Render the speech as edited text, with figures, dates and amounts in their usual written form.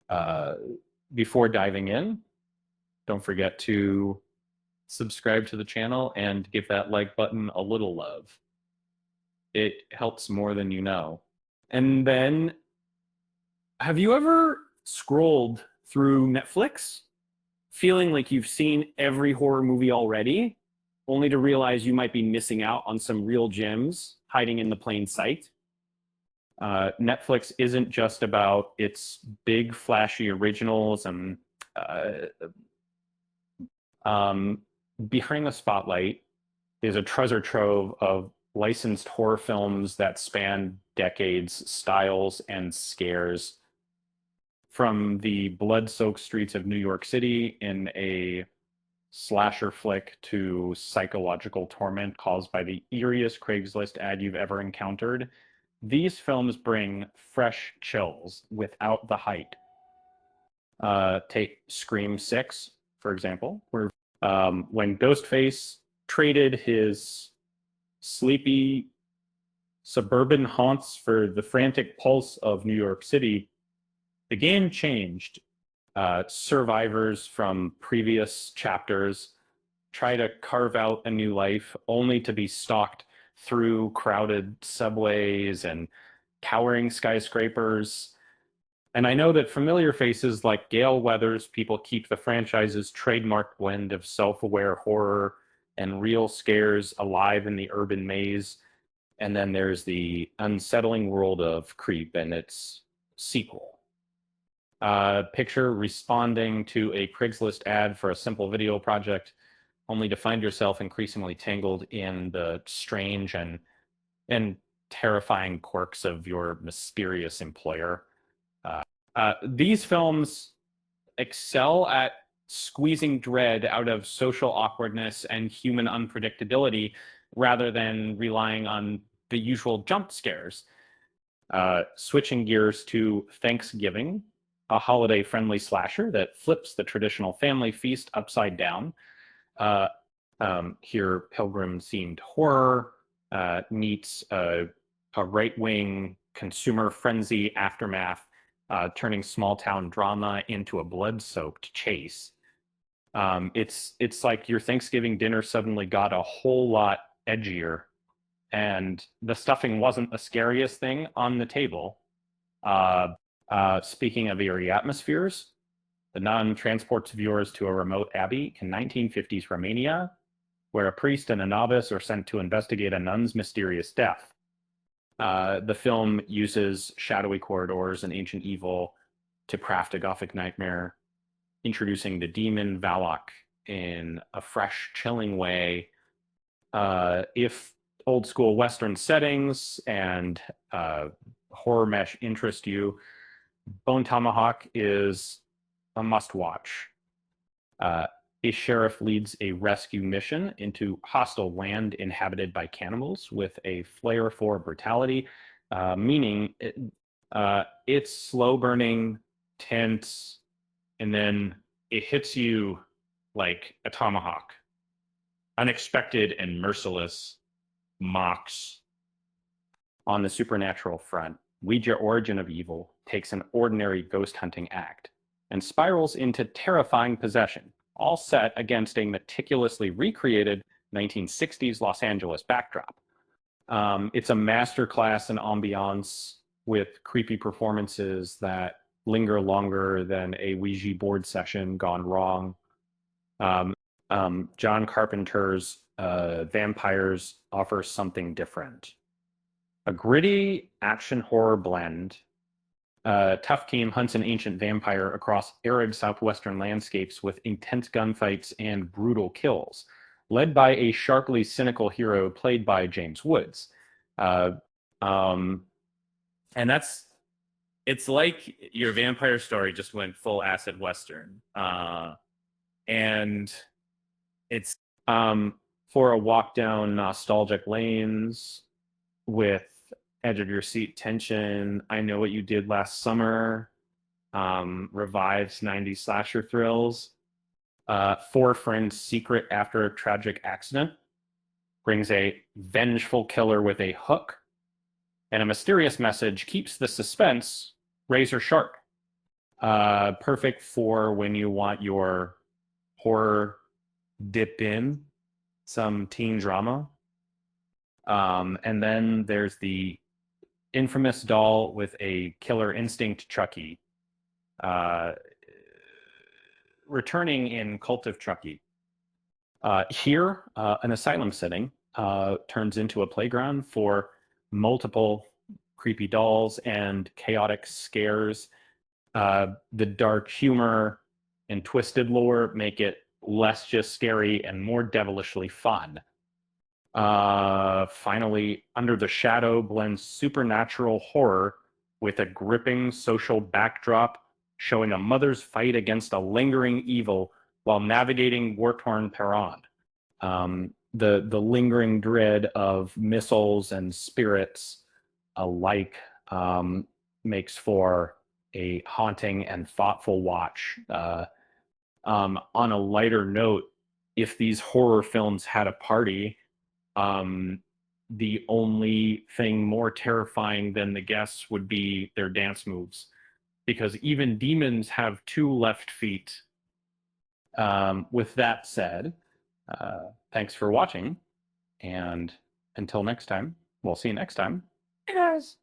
Uh, Before diving in, don't forget to subscribe to the channel and give that like button a little love. It helps more than you know. And then, have you ever scrolled through Netflix feeling like you've seen every horror movie already, only to realize you might be missing out on some real gems hiding in the plain sight? Netflix isn't just about its big, flashy originals and uh, um, behind the spotlight is a treasure trove of licensed horror films that span decades, styles, and scares. From the blood-soaked streets of New York City in a slasher flick to psychological torment caused by the eeriest Craigslist ad you've ever encountered, these films bring fresh chills without the hype. Take Scream 6, for example, where when Ghostface traded his sleepy suburban haunts for the frantic pulse of New York City, the game changed. Survivors from previous chapters try to carve out a new life only to be stalked through crowded subways and towering skyscrapers. And I know that familiar faces like Gale Weathers people keep the franchise's trademark blend of self-aware horror and real scares alive in the urban maze. And then there's the unsettling world of Creep and its sequel. Picture responding to a Craigslist ad for a simple video project, only to find yourself increasingly tangled in the strange and terrifying quirks of your mysterious employer. These films excel at squeezing dread out of social awkwardness and human unpredictability rather than relying on the usual jump scares. Switching gears to Thanksgiving, a holiday friendly slasher that flips the traditional family feast upside down. Uh, Here, Pilgrim themed horror meets a right wing consumer frenzy aftermath, turning small town drama into a blood soaked chase. It's like your Thanksgiving dinner suddenly got a whole lot edgier, and the stuffing wasn't the scariest thing on the table. Uh, Speaking of eerie atmospheres, the nun transports viewers to a remote abbey in 1950s Romania, where a priest and a novice are sent to investigate a nun's mysterious death. The film uses shadowy corridors and ancient evil to craft a gothic nightmare, introducing the demon Valak in a fresh, chilling way. If old school Western settings and horror mesh interest you, Bone Tomahawk is a must watch. Uh, a sheriff leads a rescue mission into hostile land inhabited by cannibals with a flair for brutality, meaning it's slow burning, tense, and then it hits you like a tomahawk. Unexpected and merciless mocks. On the supernatural front, Ouija Origin of Evil takes an ordinary ghost hunting act and spirals into terrifying possession, all set against a meticulously recreated 1960s Los Angeles backdrop. It's a masterclass in ambiance with creepy performances that linger longer than a Ouija board session gone wrong. Um, John Carpenter's Vampires offers something different. A gritty action horror blend. A tough team hunts an ancient vampire across arid southwestern landscapes with intense gunfights and brutal kills, led by a sharply cynical hero played by James Woods. Uh, um, and it's like your vampire story just went full acid western. And it's for a walk down nostalgic lanes with edge of your seat tension. I Know What You Did Last Summer revives 90s slasher thrills. Four friends secret after a tragic accident brings a vengeful killer with a hook, and a mysterious message keeps the suspense razor sharp. Perfect for when you want your horror dip in some teen drama. And then there's the infamous doll with a killer instinct, Chucky, uh, returning in Cult of Chucky. Here, an asylum setting turns into a playground for multiple creepy dolls and chaotic scares. The dark humor and twisted lore make it less just scary and more devilishly fun. Finally, Under the Shadow blends supernatural horror with a gripping social backdrop, showing a mother's fight against a lingering evil while navigating war-torn Peron. The lingering dread of missiles and spirits alike makes for a haunting and thoughtful watch. On a lighter note, if these horror films had a party, um, the only thing more terrifying than the guests would be their dance moves, because even demons have two left feet. With that said, thanks for watching, and until next time, we'll see you next time. Hey guys.